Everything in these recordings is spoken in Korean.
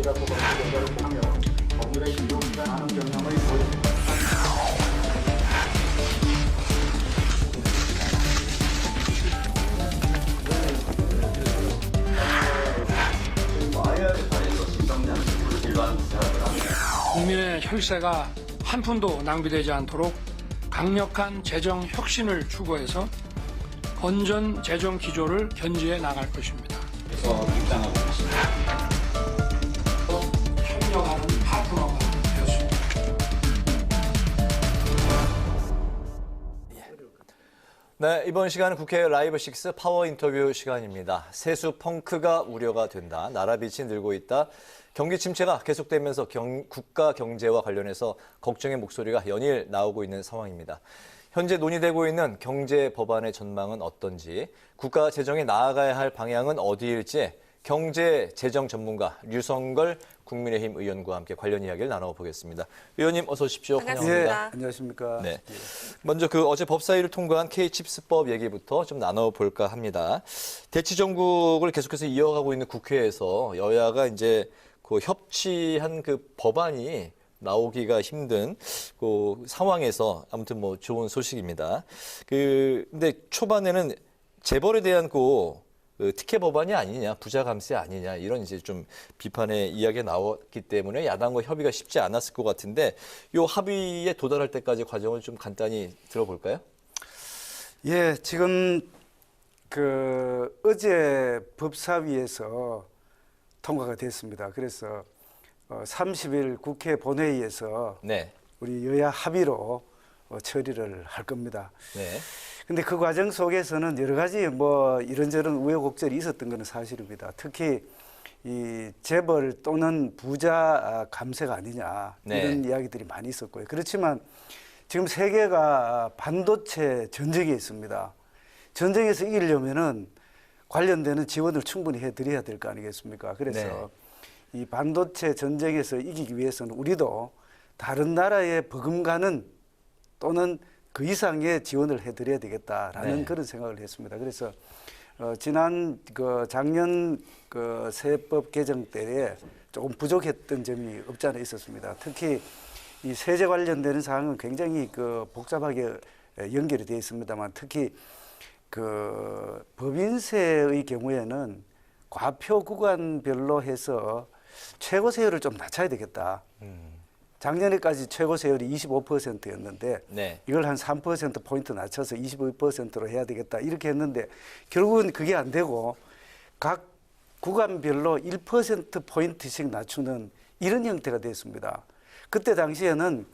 경제가 또 경제를 통하여 법률의 기존과 하는 경향을 보입니다. 국민의 혈세가 한 푼도 낭비되지 않도록 강력한 재정 혁신을 추구해서 건전 재정 기조를 견지해 나갈 것입니다. 그래서 입장하고 있습니다. 협력하는 파트너가 되었습니다. 네, 이번 시간은 국회 라이브 6 파워 인터뷰 시간입니다. 세수 펑크가 우려가 된다. 나라빚이 늘고 있다. 경기 침체가 계속되면서 국가 경제와 관련해서 걱정의 목소리가 연일 나오고 있는 상황입니다. 현재 논의되고 있는 경제 법안의 전망은 어떤지, 국가 재정에 나아가야 할 방향은 어디일지 경제 재정 전문가 류성걸 국민의힘 의원과 함께 관련 이야기를 나눠보겠습니다. 의원님 어서 오십시오. 반갑습니다. 네, 안녕하십니까. 네. 먼저 어제 법사위를 통과한 K칩스법 얘기부터 좀 나눠볼까 합니다. 대치정국을 계속해서 이어가고 있는 국회에서 여야가 이제 협치한 법안이 나오기가 힘든 상황에서 아무튼 좋은 소식입니다. 근데 초반에는 재벌에 대한 특혜 법안이 아니냐, 부자 감세 아니냐 이런 이제 좀 비판의 이야기가 나왔기 때문에 야당과 협의가 쉽지 않았을 것 같은데 이 합의에 도달할 때까지 과정을 좀 간단히 들어볼까요? 예, 지금 어제 법사위에서 통과가 됐습니다. 그래서 30일 국회 본회의에서 네. 우리 여야 합의로 처리를 할 겁니다. 네. 근데 그 과정 속에서는 여러 가지 이런저런 우여곡절이 있었던 것은 사실입니다. 특히 이 재벌 또는 부자 감세가 아니냐 이런 이야기들이 많이 있었고요. 그렇지만 지금 세계가 반도체 전쟁에 있습니다. 전쟁에서 이기려면은 관련되는 지원을 충분히 해드려야 될 거 아니겠습니까? 그래서 이 반도체 전쟁에서 이기기 위해서는 우리도 다른 나라에 버금가는 또는 그 이상의 지원을 해드려야 되겠다라는 그런 생각을 했습니다. 그래서 작년 세법 개정 때에 조금 부족했던 점이 없지 않아 있었습니다. 특히 이 세제 관련되는 사항은 굉장히 복잡하게 연결이 되어 있습니다만 특히 법인세의 경우에는 과표 구간별로 해서 최고 세율을 좀 낮춰야 되겠다. 작년에까지 최고 세율이 25%였는데 이걸 한 3%포인트 낮춰서 25%로 해야 되겠다. 이렇게 했는데 결국은 그게 안 되고 각 구간별로 1%포인트씩 낮추는 이런 형태가 됐습니다. 그때 당시에는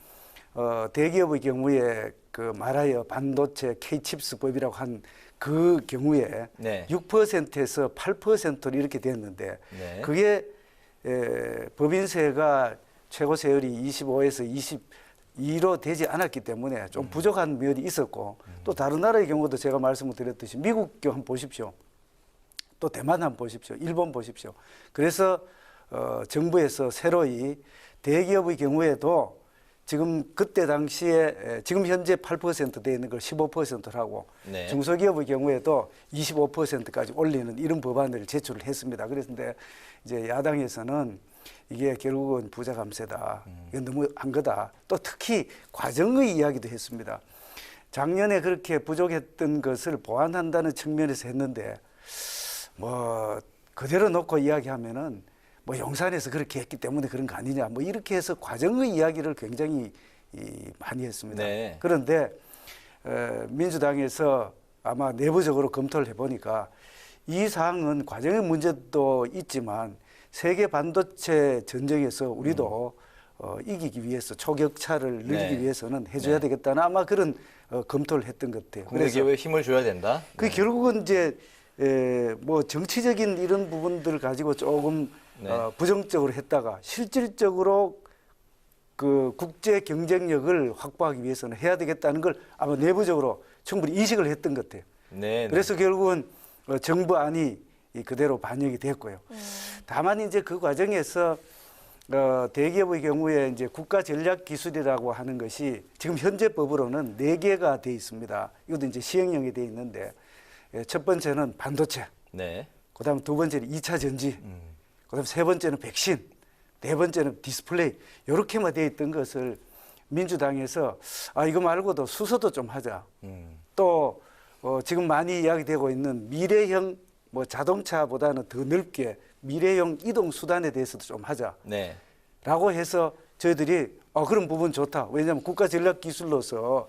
대기업의 경우에 말하여 반도체 K칩스법이라고 한 그 경우에 6%에서 8%로 이렇게 됐는데 그게 법인세가 최고 세율이 25에서 22로 되지 않았기 때문에 좀 부족한 면이 있었고 또 다른 나라의 경우도 제가 말씀을 드렸듯이 미국 한번 보십시오. 또 대만 한번 보십시오. 일본 보십시오. 그래서 정부에서 새로이 대기업의 경우에도 지금 그때 당시에 지금 현재 8% 돼 있는 걸 15%로 하고 중소기업의 경우에도 25%까지 올리는 이런 법안을 제출을 했습니다. 그런데 이제 야당에서는 이게 결국은 부자 감세다. 이건 너무 한 거다. 또 특히 과정의 이야기도 했습니다. 작년에 그렇게 부족했던 것을 보완한다는 측면에서 했는데 그대로 놓고 이야기하면은 용산에서 그렇게 했기 때문에 그런 거 아니냐. 이렇게 해서 과정의 이야기를 굉장히 많이 했습니다. 그런데 민주당에서 아마 내부적으로 검토를 해보니까 이 사항은 과정의 문제도 있지만 세계 반도체 전쟁에서 우리도 이기기 위해서 초격차를 늘리기 위해서는 해줘야 되겠다는 아마 그런 검토를 했던 것 같아요. 국내 기업에 힘을 줘야 된다. 결국은 이제 정치적인 이런 부분들을 가지고 조금 부정적으로 했다가 실질적으로 국제 경쟁력을 확보하기 위해서는 해야 되겠다는 걸 아마 내부적으로 충분히 인식을 했던 것 같아요. 그래서 결국은 정부 안이 그대로 반영이 됐고요. 다만 이제 그 과정에서 대기업의 경우에 이제 국가 전략 기술이라고 하는 것이 지금 현재 법으로는 4개가 돼 있습니다. 이것도 이제 시행령이 돼 있는데 첫 번째는 반도체, 그다음 두 번째는 2차 전지, 그다음 세 번째는 백신, 네 번째는 디스플레이 이렇게만 돼 있던 것을 민주당에서 이거 말고도 수소도 좀 하자. 또 지금 많이 이야기되고 있는 미래형 뭐 자동차보다는 더 넓게 미래형 이동 수단에 대해서도 좀 하자. 네. 라고 해서 저희들이 그런 부분 좋다. 왜냐하면 국가 전략 기술로서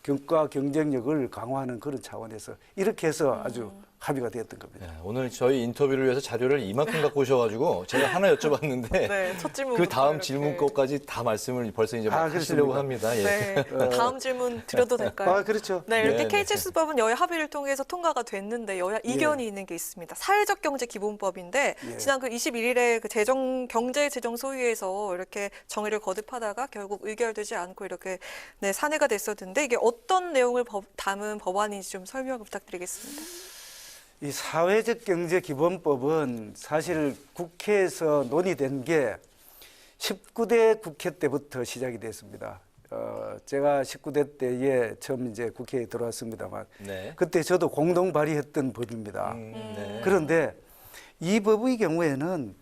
국가 경쟁력을 강화하는 그런 차원에서 이렇게 해서 아주 합의가 되었던 겁니다. 네, 오늘 저희 인터뷰를 위해서 자료를 이만큼 갖고 오셔가지고 제가 하나 여쭤봤는데 네, 첫 질문. 그 다음 질문 것까지 다 말씀을 벌써 이제 막 하시려고 합니다. 예. 네, 다음 질문 드려도 될까요? 그렇죠. 네, 이렇게 네, KCS법은 여야 합의를 통해서 통과가 됐는데 여야 이견이 있는 게 있습니다. 사회적 경제 기본법인데 지난 그 21일에 그 경제재정소위에서 이렇게 정의를 거듭하다가 결국 의결되지 않고 이렇게 산회가 됐었는데 이게 어떤 내용을 담은 법안인지 좀 설명 부탁드리겠습니다. 이 사회적 경제 기본법은 사실 국회에서 논의된 게 19대 국회 때부터 시작이 됐습니다. 제가 19대 때에 처음 이제 국회에 들어왔습니다만 네. 그때 저도 공동 발의했던 법입니다. 네. 그런데 이 법의 경우에는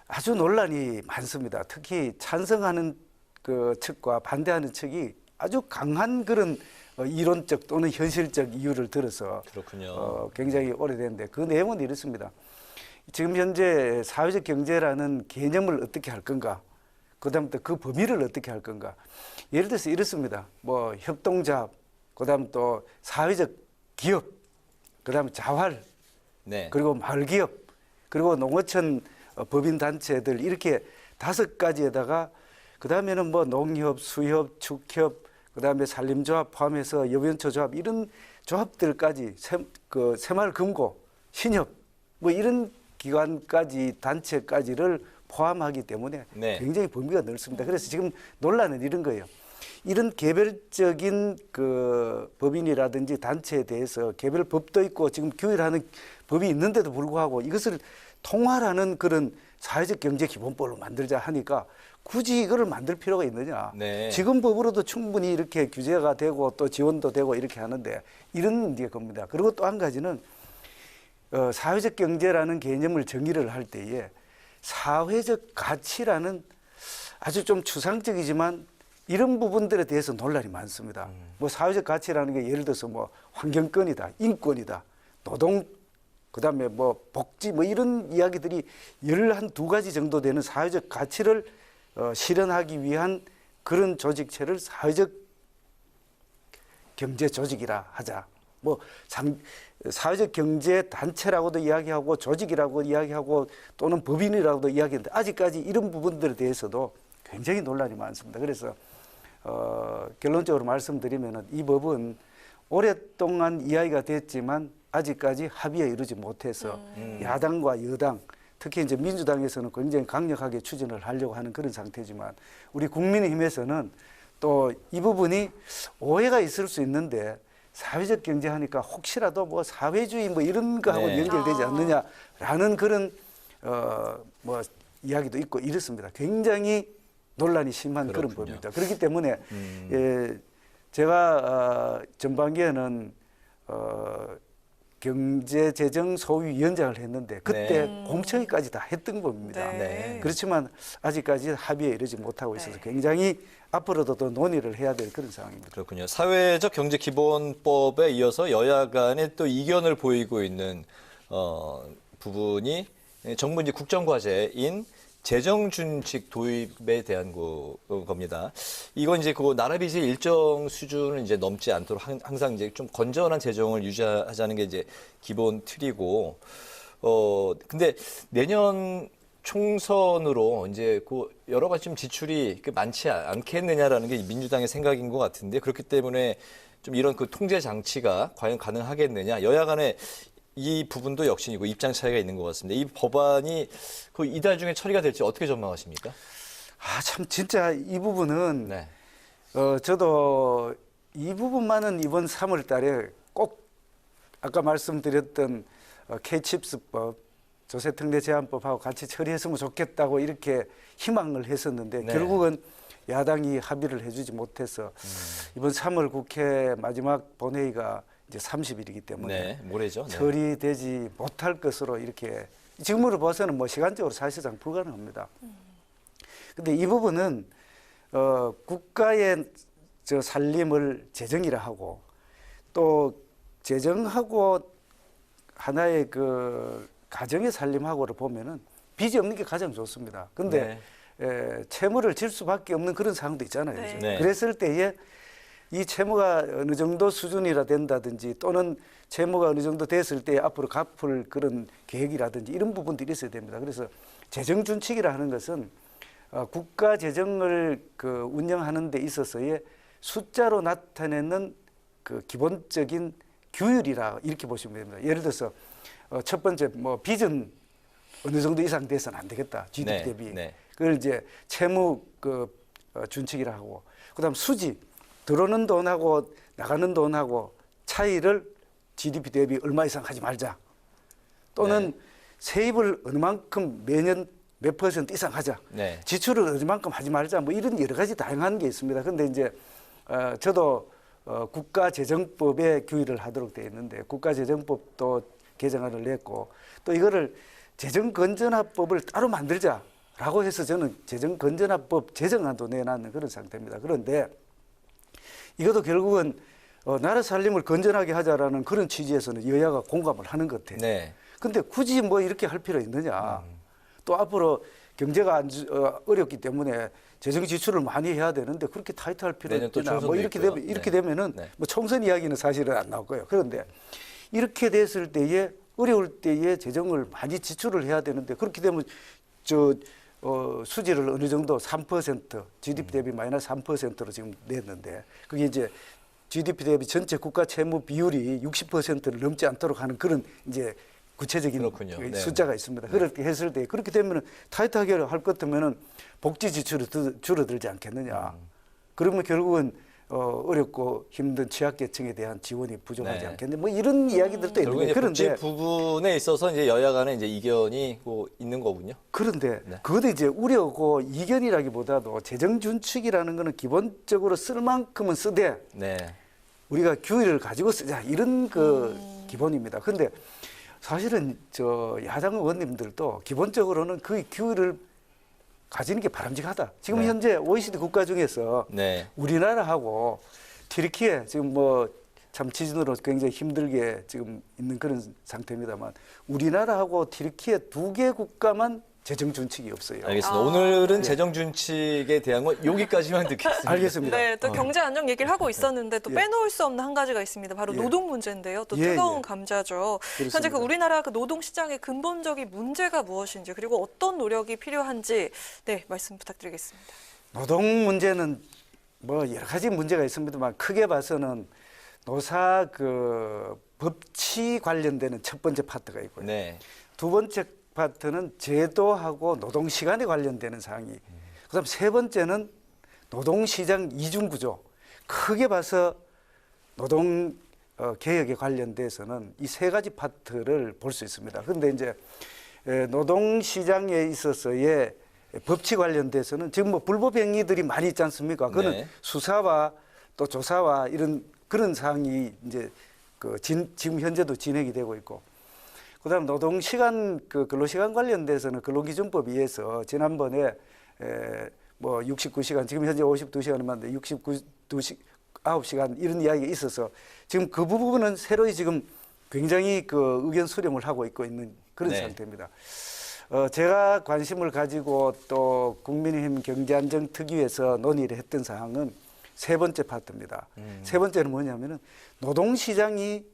아주 논란이 많습니다. 특히 찬성하는 그 측과 반대하는 측이 아주 강한 그런 이론적 또는 현실적 이유를 들어서 그렇군요. 굉장히 오래됐는데 그 내용은 이렇습니다. 지금 현재 사회적 경제라는 개념을 어떻게 할 건가? 그다음부터 그 범위를 어떻게 할 건가? 예를 들어서 이렇습니다. 뭐 협동조합, 그다음 또 사회적 기업, 그다음에 자활, 네. 그리고 마을기업, 그리고 농어촌 법인 단체들 이렇게 5가지에다가 그다음에는 뭐 농협, 수협, 축협, 그다음에 산림조합 포함해서 여변초조합 이런 조합들까지 새마을금고, 신협 뭐 이런 기관까지 단체까지를 포함하기 때문에 네. 굉장히 범위가 넓습니다. 그래서 지금 논란은 이런 거예요. 이런 개별적인 그 법인이라든지 단체에 대해서 개별 법도 있고 지금 규율하는 법이 있는데도 불구하고 이것을 통할하는 그런 사회적 경제 기본법을 만들자 하니까 굳이 이거를 만들 필요가 있느냐. 네. 지금 법으로도 충분히 이렇게 규제가 되고 또 지원도 되고 이렇게 하는데 이런 게 겁니다. 그리고 또 한 가지는 사회적 경제라는 개념을 정의를 할 때에 사회적 가치라는 아주 좀 추상적이지만 이런 부분들에 대해서 논란이 많습니다. 뭐 사회적 가치라는 게 예를 들어서 뭐 환경권이다, 인권이다, 노동, 그다음에 뭐 복지 뭐 이런 이야기들이 12가지 정도 되는 사회적 가치를 실현하기 위한 그런 조직체를 사회적 경제 조직이라 하자. 뭐 사회적 경제 단체라고도 이야기하고 조직이라고 이야기하고 또는 법인이라고도 이야기하는데 아직까지 이런 부분들에 대해서도 굉장히 논란이 많습니다. 그래서 결론적으로 말씀드리면은 이 법은 오랫동안 이야기가 됐지만 아직까지 합의에 이르지 못해서 야당과 여당 특히 이제 민주당에서는 굉장히 강력하게 추진을 하려고 하는 그런 상태지만 우리 국민의힘에서는 또 이 부분이 오해가 있을 수 있는데 사회적 경제 하니까 혹시라도 뭐 사회주의 뭐 이런 거하고 네. 연결되지 않느냐라는 그런 뭐 이야기도 있고 이렇습니다. 굉장히 논란이 심한 그런 그렇군요. 법입니다. 그렇기 때문에 제가 전반기에는 경제재정소위위원장을 했는데 그때 공청회까지 다 했던 법입니다. 네. 그렇지만 아직까지 합의에 이르지 못하고 있어서 굉장히 앞으로도 더 논의를 해야 될 그런 상황입니다. 그렇군요. 사회적 경제 기본법에 이어서 여야 간에 또 이견을 보이고 있는 부분이 정부 이제 국정과제인 재정준칙 도입에 대한 겁니다. 이건 이제 그 나라 빚의 일정 수준을 이제 넘지 않도록 항상 이제 좀 건전한 재정을 유지하자는 게 이제 기본 틀이고, 근데 내년 총선으로 이제 그 여러 가지 좀 지출이 많지 않겠느냐라는 게 민주당의 생각인 것 같은데 그렇기 때문에 좀 이런 그 통제 장치가 과연 가능하겠느냐 여야 간에 이 부분도 역시이고 입장 차이가 있는 것 같습니다. 이 법안이 그 이달 중에 처리가 될지 어떻게 전망하십니까? 참 진짜 이 부분은 네. 저도 이 부분만은 이번 3월 달에 꼭 아까 말씀드렸던 K칩스법, 조세특례 제한법하고 같이 처리했으면 좋겠다고 이렇게 희망을 했었는데 네. 결국은 야당이 합의를 해주지 못해서 이번 3월 국회 마지막 본회의가 이제 30일이기 때문에 네, 모레죠. 네. 처리되지 못할 것으로 이렇게 지금으로 봐서는 뭐 시간적으로 사실상 불가능합니다. 근데 이 부분은 국가의 저 살림을 재정이라 하고 또 재정하고 하나의 그 가정의 살림하고를 보면은 빚이 없는 게 가장 좋습니다. 근데 채무를 질 수밖에 없는 그런 상황도 있잖아요. 네. 그죠? 네. 그랬을 때에 이 채무가 어느 정도 수준이라 된다든지 또는 채무가 어느 정도 됐을 때 앞으로 갚을 그런 계획이라든지 이런 부분들이 있어야 됩니다. 그래서 재정 준칙이라 하는 것은 국가 재정을 그 운영하는 데 있어서의 숫자로 나타내는 그 기본적인 규율이라 이렇게 보시면 됩니다. 예를 들어서 첫 번째 뭐 빚은 어느 정도 이상 돼서는 안 되겠다. GDP 네, 대비. 네. 그걸 이제 채무 그 준칙이라 하고 그다음 수지 들어오는 돈하고 나가는 돈하고 차이를 GDP 대비 얼마 이상 하지 말자. 또는 세입을 어느 만큼 매년 몇 % 이상 하자. 네. 지출을 어느만큼 하지 말자. 뭐 이런 여러 가지 다양한 게 있습니다. 그런데 이제 저도 국가재정법에 규율을 하도록 되어 있는데 국가재정법도 개정안을 냈고 또 이거를 재정건전화법을 따로 만들자라고 해서 저는 재정건전화법 제정안도 내놨는 그런 상태입니다. 그런데 이것도 결국은 나라 살림을 건전하게 하자라는 그런 취지에서는 여야가 공감을 하는 것 같아요. 네. 근데 굳이 뭐 이렇게 할 필요 있느냐. 또 앞으로 경제가 어렵기 때문에 재정 지출을 많이 해야 되는데 그렇게 타이트할 필요 내년 또 있나. 뭐 총선도 이렇게 있고요. 되면 이렇게 네. 되면은 네. 뭐 총선 이야기는 사실은 안 나올 거예요. 그런데 이렇게 됐을 때에 어려울 때에 재정을 많이 지출을 해야 되는데 그렇게 되면 수지를 어느 정도 3% GDP 대비 마이너스 3%로 지금 냈는데 그게 이제 GDP 대비 전체 국가 채무 비율이 60%를 넘지 않도록 하는 그런 이제 구체적인 그렇군요. 그 네. 숫자가 있습니다. 그렇게 했을 때 그렇게 되면 타이트하게 할 것 같으면은 복지 지출이 줄어들지 않겠느냐. 그러면 결국은 어렵고 힘든 취약계층에 대한 지원이 부족하지 네. 않겠냐. 뭐 이런 이야기들도 결국 있는데 이제 복지 그런데 부분에 있어서 이제 여야 간에 이제 이견이 있는 거군요. 그런데 네. 그것도 이제 우려고 이견이라기보다도 재정 준칙이라는 거는 기본적으로 쓸 만큼은 쓰되 네. 우리가 규율을 가지고 쓰자 이런 그 기본입니다. 그런데 사실은 야당 의원님들도 기본적으로는 그 규율을 가지는 게 바람직하다. 지금 네. 현재 OECD 국가 중에서 네. 우리나라하고 튀르키예 지금 뭐 참 지진으로 굉장히 힘들게 지금 있는 그런 상태입니다만 우리나라하고 튀르키예 두 개 국가만 재정 준칙이 없어요. 알겠습니다. 오늘은 재정 준칙에 대한 건 여기까지만 듣겠습니다. 알겠습니다. 네, 또 경제 안정 얘기를 하고 있었는데 또 예. 빼놓을 수 없는 한 가지가 있습니다. 바로 예. 노동 문제인데요. 또 예, 뜨거운 예. 감자죠. 현재 그렇습니다. 그 우리나라 그 노동 시장의 근본적인 문제가 무엇인지 그리고 어떤 노력이 필요한지 네, 말씀 부탁드리겠습니다. 노동 문제는 뭐 여러 가지 문제가 있습니다만 크게 봐서는 노사 그 법치 관련되는 첫 번째 파트가 있고요. 네. 두 번째 파트는 제도하고 노동 시간에 관련되는 사항이. 그다음 세 번째는 노동 시장 이중 구조. 크게 봐서 노동 개혁에 관련돼서는 이 세 가지 파트를 볼 수 있습니다. 그런데 이제 노동 시장에 있어서의 법치 관련돼서는 지금 뭐 불법 행위들이 많이 있지 않습니까? 그거는 네. 수사와 또 조사와 이런 그런 사항이 이제 지금 현재도 진행이 되고 있고, 그다음 노동 시간 근로 시간 관련돼서는 근로기준법에 의해서 지난번에 뭐 69시간 지금 현재 52시간을 맞는데 9시간 이런 이야기가 있어서 지금 그 부분은 새로이 지금 굉장히 그 의견 수렴을 하고 있는 그런 네. 상태입니다. 제가 관심을 가지고 또 국민의힘 경제안정특위에서 논의를 했던 사항은 세 번째 파트입니다. 세 번째는 뭐냐면은 노동시장이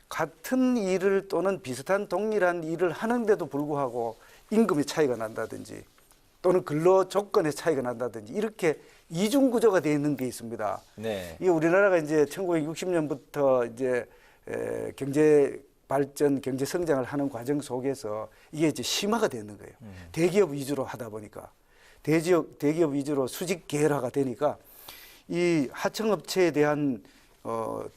같은 일을 또는 비슷한 동일한 일을 하는데도 불구하고 임금의 차이가 난다든지 또는 근로 조건의 차이가 난다든지 이렇게 이중 구조가 되어 있는 게 있습니다. 네. 이 우리나라가 이제 1960년부터 이제 경제 발전, 경제 성장을 하는 과정 속에서 이게 이제 심화가 되는 거예요. 대기업 위주로 하다 보니까 대기업 위주로 수직 계열화가 되니까 이 하청업체에 대한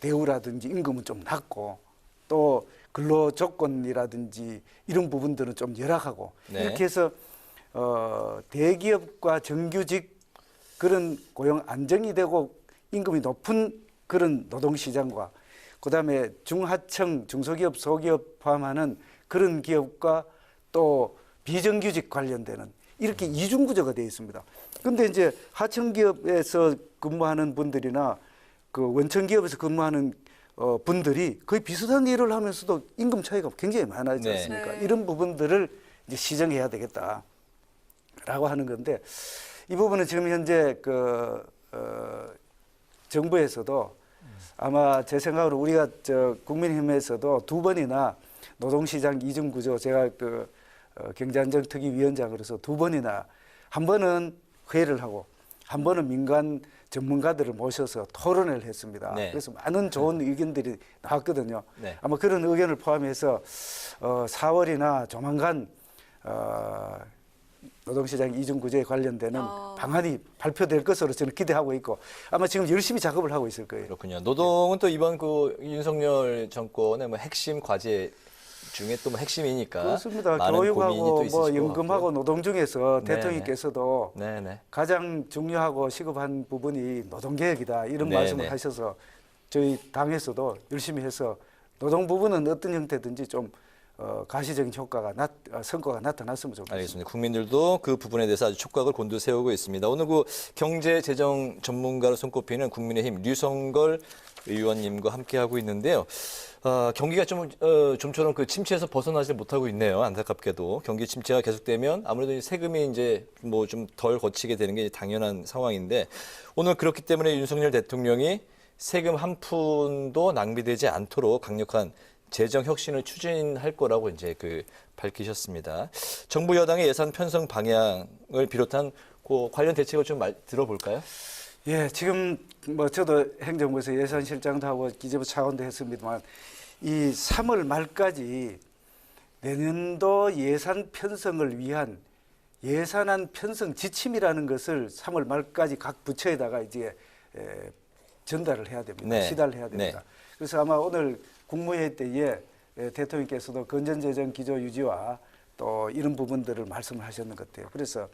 대우라든지 임금은 좀 낮고 또 근로 조건이라든지 이런 부분들은 좀 열악하고 네. 이렇게 해서 대기업과 정규직 그런 고용 안정이 되고 임금이 높은 그런 노동시장과 그다음에 중하청, 중소기업, 소기업 포함하는 그런 기업과 또 비정규직 관련되는 이렇게 이중 구조가 되어 있습니다. 근데 이제 하청 기업에서 근무하는 분들이나 그 원청 기업에서 근무하는 분들이 거의 비슷한 일을 하면서도 임금 차이가 굉장히 많아지지 네. 않습니까? 네. 이런 부분들을 이제 시정해야 되겠다라고 하는 건데 이 부분은 지금 현재 정부에서도 아마 제 생각으로 우리가 국민의힘에서도 2번이나 노동시장 이중구조 제가 경제안정특위위원장으로서 2번이나 한 번은 회의를 하고 한 번은 민간 전문가들을 모셔서 토론을 했습니다. 네. 그래서 많은 좋은 의견들이 나왔거든요. 네. 아마 그런 의견을 포함해서 4월이나 조만간 노동시장 이중구조에 관련되는 방안이 발표될 것으로 저는 기대하고 있고 아마 지금 열심히 작업을 하고 있을 거예요. 그렇군요. 노동은 또 이번 그 윤석열 정권의 뭐 핵심 과제 중에 또 뭐 핵심이니까 그렇습니다. 많은 고민이 또 교육하고 있으실 뭐 것 연금하고 같고요. 노동 중에서 네, 대통령께서도 네네. 가장 중요하고 시급한 부분이 노동개혁이다 이런 네, 말씀을 네. 하셔서 저희 당에서도 열심히 해서 노동 부분은 어떤 형태든지 좀 가시적인 성과가 나타났으면 좋겠습니다. 알겠습니다. 국민들도 그 부분에 대해서 아주 촉각을 곤두세우고 있습니다. 오늘 그 경제재정 전문가로 손꼽히는 국민의힘 류성걸 의원님과 함께하고 있는데요. 경기가 좀처럼 그 침체에서 벗어나지 못하고 있네요. 안타깝게도 경기 침체가 계속되면 아무래도 세금이 이제 뭐 좀 덜 거치게 되는 게 당연한 상황인데 오늘 그렇기 때문에 윤석열 대통령이 세금 한 푼도 낭비되지 않도록 강력한 재정 혁신을 추진할 거라고 이제 밝히셨습니다. 정부 여당의 예산 편성 방향을 비롯한 그 관련 대책을 좀 들어볼까요? 예, 지금 뭐 저도 행정부에서 예산실장도 하고 기재부 차관도 했습니다만 이 3월 말까지 내년도 예산 편성을 위한 예산안 편성 지침이라는 것을 3월 말까지 각 부처에다가 이제 전달을 해야 됩니다. 네. 시달을 해야 됩니다. 네. 그래서 아마 오늘 국무회의 때에 대통령께서도 건전재정 기조 유지와 또 이런 부분들을 말씀을 하셨는 것 같아요. 그래서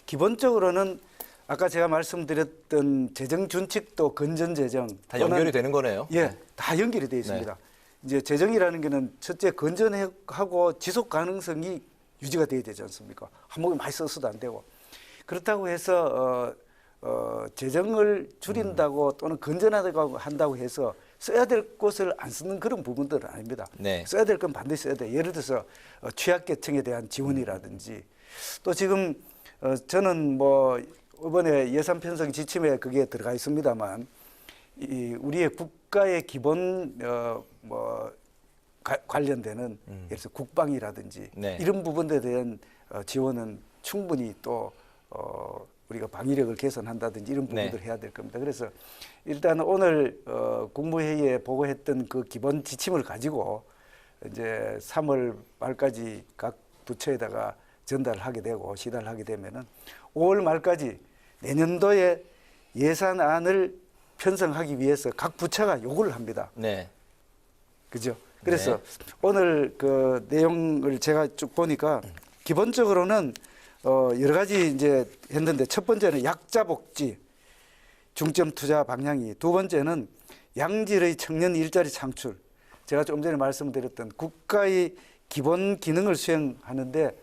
기본적으로는 아까 제가 말씀드렸던 재정 준칙도 건전재정 다 연결이 되는 거네요. 예, 다 연결이 되어 있습니다. 이제 재정이라는 게는 첫째 건전하고 지속 가능성이 유지가 돼야 되지 않습니까? 한 목에 많이 써서도 안 되고 그렇다고 해서 재정을 줄인다고 또는 건전하다고 한다고 해서 써야 될 곳을 안 쓰는 그런 부분들은 아닙니다. 네. 써야 될 건 반드시 써야 돼요. 예를 들어서 취약계층에 대한 지원이라든지 또 지금 저는 뭐 이번에 예산 편성 지침에 그게 들어가 있습니다만 우리의 국가의 기본 관련되는 예를 들어서 국방이라든지 네. 이런 부분에 대한 지원은 충분히 또 우리가 방위력을 개선한다든지 이런 부분들을 해야 될 겁니다. 그래서 일단 오늘 국무회의에 보고했던 그 기본 지침을 가지고 이제 3월 말까지 각 부처에다가 전달을 하게 되고 시달을 하게 되면은 5월 말까지 내년도에 예산안을 편성하기 위해서 각 부처가 요구를 합니다. 네. 그죠? 그래서 오늘 그 내용을 제가 쭉 보니까 기본적으로는 여러 가지 이제 했는데 첫 번째는 약자 복지 중점 투자 방향이, 두 번째는 양질의 청년 일자리 창출. 제가 좀 전에 말씀드렸던 국가의 기본 기능을 수행하는데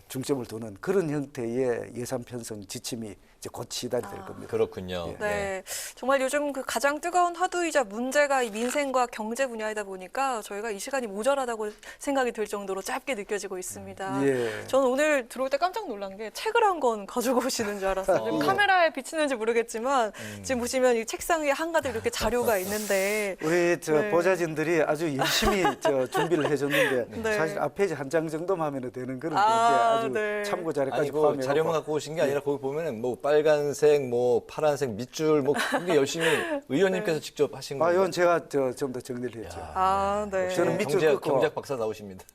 중점을 두는 그런 형태의 예산 편성 지침이 이제 곧 시달이 될 겁니다. 그렇군요. 네. 정말 요즘 그 가장 뜨거운 화두이자 문제가 이 민생과 경제 분야이다 보니까 저희가 이 시간이 모자라다고 생각이 들 정도로 짧게 느껴지고 있습니다. 예. 저는 오늘 들어올 때 깜짝 놀란 게 책을 한 권 가지고 오시는 줄 알았어요. 지금 카메라에 비치는지 모르겠지만 지금 보시면 이 책상 위에 한가득 이렇게 자료가 있는데 우리 네. 보좌진들이 아주 열심히 준비를 해줬는데 네. 사실 앞 페이지 한 장 정도만 하면 되는 그런 게 아, 아주 네. 참고 자료까지 아니, 그 포함해 자료만 갖고 오신 게 아니라 거기 보면은 뭐 빨간색, 뭐 파란색 밑줄, 뭐 굉장히 열심히 의원님께서 직접 하신 거예요. 이건 제가 좀 더 정리를 했죠. 아, 네. 저는 밑줄 긋고. 경제학 박사 나오십니다.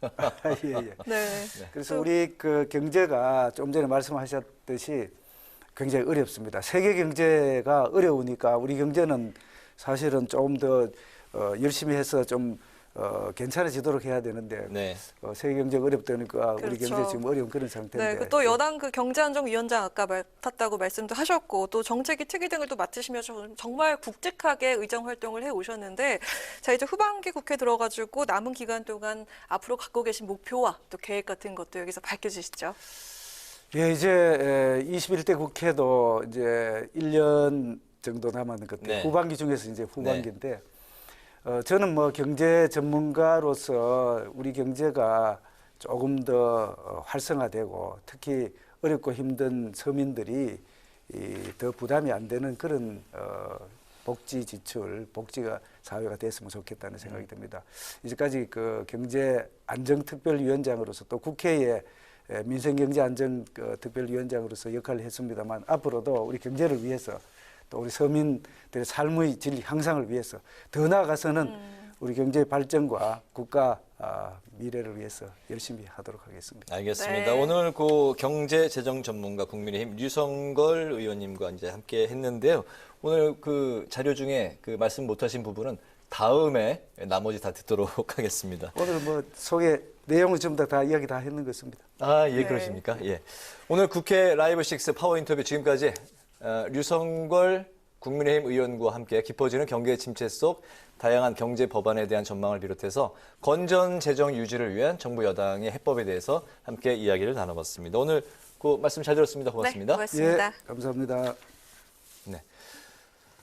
예, 예. 네. 그래서 우리 그 경제가 좀 전에 말씀하셨듯이 굉장히 어렵습니다. 세계 경제가 어려우니까 우리 경제는 사실은 조금 더 열심히 해서 좀 괜찮아지도록 해야 되는데 네. 세계 경제가 어렵다니까 우리 그렇죠. 경제 지금 어려운 그런 상태인데. 네, 또 여당 그 경제안정위원장 아까 맡았다고 말씀도 하셨고 또 정책위 특위 등을 또 맡으시면서 정말 굵직하게 의정 활동을 해 오셨는데 자 이제 후반기 국회 들어가지고 남은 기간 동안 앞으로 갖고 계신 목표와 또 계획 같은 것도 여기서 밝혀주시죠. 예, 이제 21대 국회도 이제 1년 정도 남았는 것 같아요. 네. 후반기 중에서 이제 후반기인데 저는 뭐 경제 전문가로서 우리 경제가 조금 더 활성화되고 특히 어렵고 힘든 서민들이 더 부담이 안 되는 그런 복지 지출, 복지가 사회가 됐으면 좋겠다는 생각이 듭니다. 이제까지 그 경제안정특별위원장으로서 또 국회에 민생경제안정특별위원장으로서 역할을 했습니다만 앞으로도 우리 경제를 위해서 또 우리 서민들의 삶의 질 향상을 위해서 더 나아가서는 우리 경제 발전과 국가 미래를 위해서 열심히 하도록 하겠습니다. 알겠습니다. 네. 오늘 그 경제재정 전문가 국민의힘 류성걸 의원님과 이제 함께 했는데요. 오늘 그 자료 중에 그 말씀 못하신 부분은 다음에 나머지 다 듣도록 하겠습니다. 오늘 뭐 소개 내용은 전부 다 이야기 다 했는 것 같습니다. 아, 예, 네. 그러십니까? 예. 오늘 국회 라이브 6 파워 인터뷰 지금까지 류성걸 국민의힘 의원과 함께 깊어지는 경계 침체 속 다양한 경제 법안에 대한 전망을 비롯해서 건전 재정 유지를 위한 정부 여당의 해법에 대해서 함께 이야기를 나눠봤습니다. 오늘 그 말씀 잘 들었습니다. 고맙습니다. 네, 고맙습니다. 예, 감사합니다. 네.